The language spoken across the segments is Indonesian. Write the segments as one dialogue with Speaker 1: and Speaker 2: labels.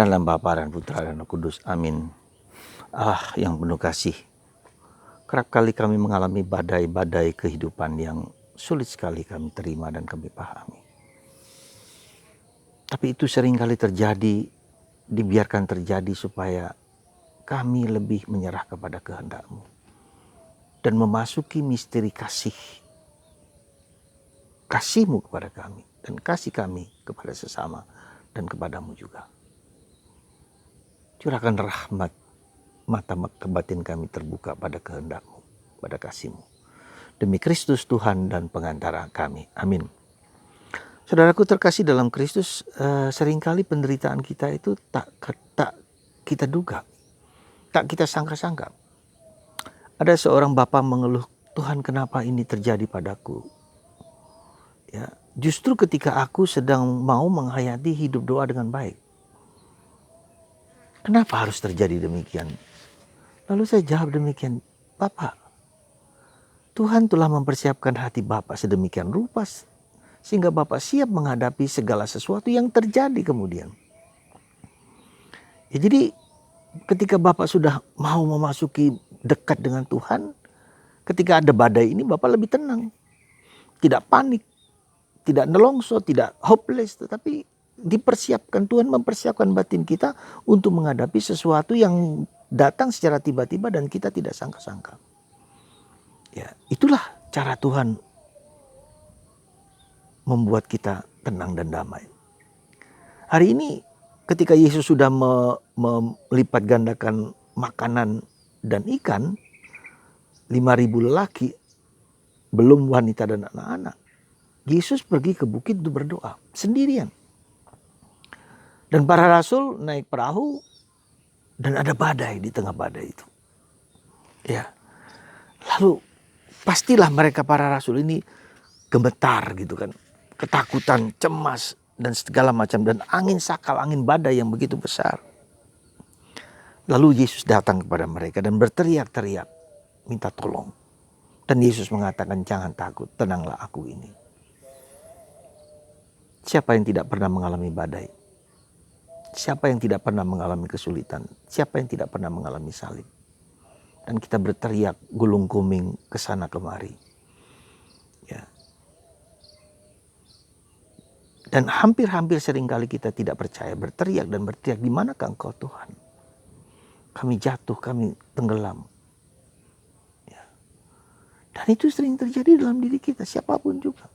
Speaker 1: Dalam Bapa dan Putra dan Roh Kudus. Amin. Allah yang penuh kasih, kerap kali kami mengalami badai-badai kehidupan yang sulit sekali kami terima dan kami pahami. Tapi itu seringkali terjadi, dibiarkan terjadi supaya kami lebih menyerah kepada kehendak-Mu dan memasuki misteri kasih-Mu kepada kami dan kasih kami kepada sesama dan kepadamu juga. Curahkan rahmat, mata batin kami terbuka pada kehendak-Mu, pada kasih-Mu. Demi Kristus Tuhan dan pengantara kami. Amin. Saudaraku terkasih dalam Kristus, seringkali penderitaan kita itu tak kita duga, tak kita sangka-sangka. Ada seorang bapa mengeluh, Tuhan kenapa ini terjadi padaku? Ya, justru ketika aku sedang mau menghayati hidup doa dengan baik. Kenapa harus terjadi demikian? Lalu saya jawab demikian, Bapak, Tuhan telah mempersiapkan hati Bapak sedemikian rupa sehingga Bapak siap menghadapi segala sesuatu yang terjadi kemudian. Ya, jadi ketika Bapak sudah mau memasuki dekat dengan Tuhan, ketika ada badai ini Bapak lebih tenang. Tidak panik, tidak nelongso, tidak hopeless, tetapi dipersiapkan, Tuhan mempersiapkan batin kita untuk menghadapi sesuatu yang datang secara tiba-tiba dan kita tidak sangka-sangka. Ya, itulah cara Tuhan membuat kita tenang dan damai. Hari ini ketika Yesus sudah melipat gandakan makanan dan ikan, 5.000 lelaki, belum wanita dan anak-anak, Yesus pergi ke bukit untuk berdoa sendirian. Dan para rasul naik perahu dan ada badai di tengah badai itu. Ya. Lalu pastilah mereka para rasul ini gemetar gitu kan. Ketakutan, cemas dan segala macam, dan angin sakal, angin badai yang begitu besar. Lalu Yesus datang kepada mereka dan berteriak-teriak minta tolong. Dan Yesus mengatakan, jangan takut, tenanglah aku ini. Siapa yang tidak pernah mengalami badai? Siapa yang tidak pernah mengalami kesulitan? Siapa yang tidak pernah mengalami salib? Dan kita berteriak gulung kuming ke sana kemari. Ya. Dan hampir-hampir seringkali kita tidak percaya, berteriak dan berteriak, di manakah Engkau Tuhan? Kami jatuh, kami tenggelam. Ya. Dan itu sering terjadi dalam diri kita, siapapun juga.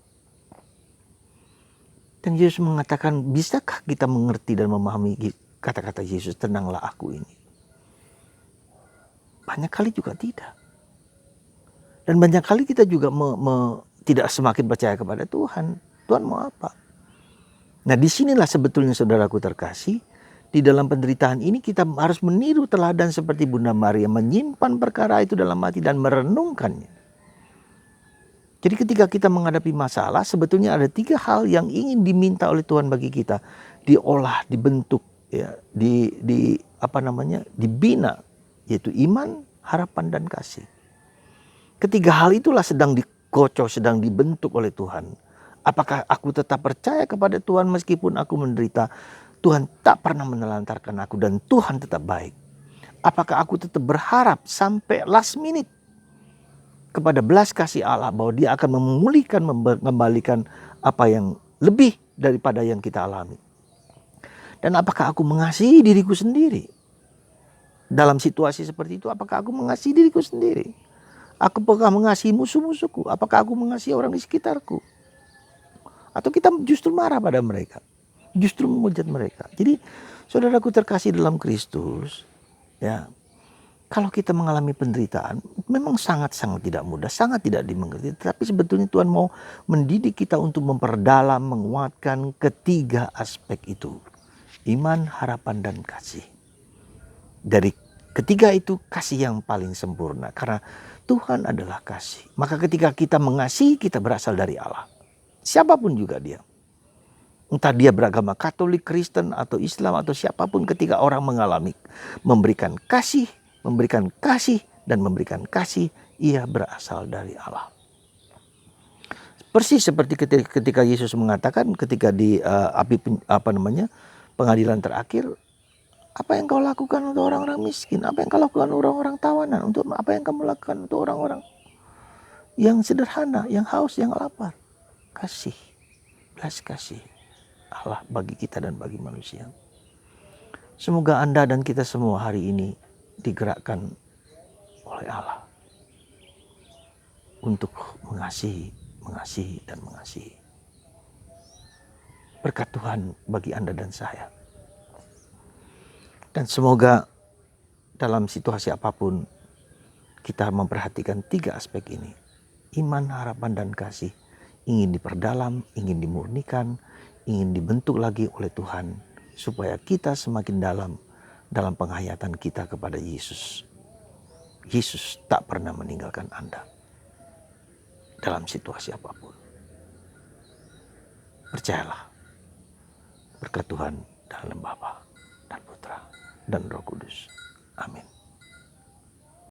Speaker 1: Dan Yesus mengatakan, bisakah kita mengerti dan memahami kata-kata Yesus, tenanglah aku ini? Banyak kali juga tidak. Dan banyak kali kita juga tidak semakin percaya kepada Tuhan. Tuhan mau apa? Nah, disinilah sebetulnya saudaraku terkasih, di dalam penderitaan ini kita harus meniru teladan seperti Bunda Maria, menyimpan perkara itu dalam hati dan merenungkannya. Jadi ketika kita menghadapi masalah, sebetulnya ada 3 hal yang ingin diminta oleh Tuhan bagi kita. Diolah, dibentuk, ya, dibina, yaitu iman, harapan, dan kasih. Ketiga hal itulah sedang dikocok, sedang dibentuk oleh Tuhan. Apakah aku tetap percaya kepada Tuhan meskipun aku menderita? Tuhan tak pernah menelantarkan aku dan Tuhan tetap baik. Apakah aku tetap berharap sampai last minute kepada belas kasih Allah bahwa Dia akan memulihkan, mengembalikan apa yang lebih daripada yang kita alami? Dan apakah aku mengasihi diriku sendiri? Dalam situasi seperti itu, apakah aku mengasihi diriku sendiri? Apakah mengasihi musuh-musuhku? Apakah aku mengasihi orang di sekitarku? Atau kita justru marah pada mereka? Justru menghujat mereka? Jadi saudaraku terkasih dalam Kristus, ya, kalau kita mengalami penderitaan, memang sangat-sangat tidak mudah, sangat tidak dimengerti. Tapi sebetulnya Tuhan mau mendidik kita untuk memperdalam, menguatkan ketiga aspek itu. Iman, harapan, dan kasih. Dari ketiga itu, kasih yang paling sempurna. Karena Tuhan adalah kasih. Maka ketika kita mengasihi, kita berasal dari Allah. Siapapun juga dia. Entah dia beragama Katolik, Kristen, atau Islam, atau siapapun, ketika orang mengalami, memberikan kasih, dan memberikan kasih, ia berasal dari Allah. Persis seperti ketika Yesus mengatakan ketika di pengadilan terakhir, Apa yang kau lakukan untuk orang-orang miskin? Apa yang kau lakukan untuk orang-orang tawanan? Untuk apa yang kamu lakukan untuk orang-orang yang sederhana, yang haus, yang lapar? Kasih, belas kasih Allah bagi kita dan bagi manusia. Semoga Anda dan kita semua hari ini digerakkan oleh Allah untuk mengasihi, mengasihi, dan mengasihi. Berkat Tuhan bagi Anda dan saya. Dan semoga dalam situasi apapun kita memperhatikan 3 aspek ini. Iman, harapan, dan kasih. Ingin diperdalam, ingin dimurnikan, ingin dibentuk lagi oleh Tuhan. Supaya kita semakin dalam penghayatan kita kepada Yesus. Yesus tak pernah meninggalkan Anda dalam situasi apapun. Percayalah, berkat Tuhan dalam Bapa dan Putra dan Roh Kudus.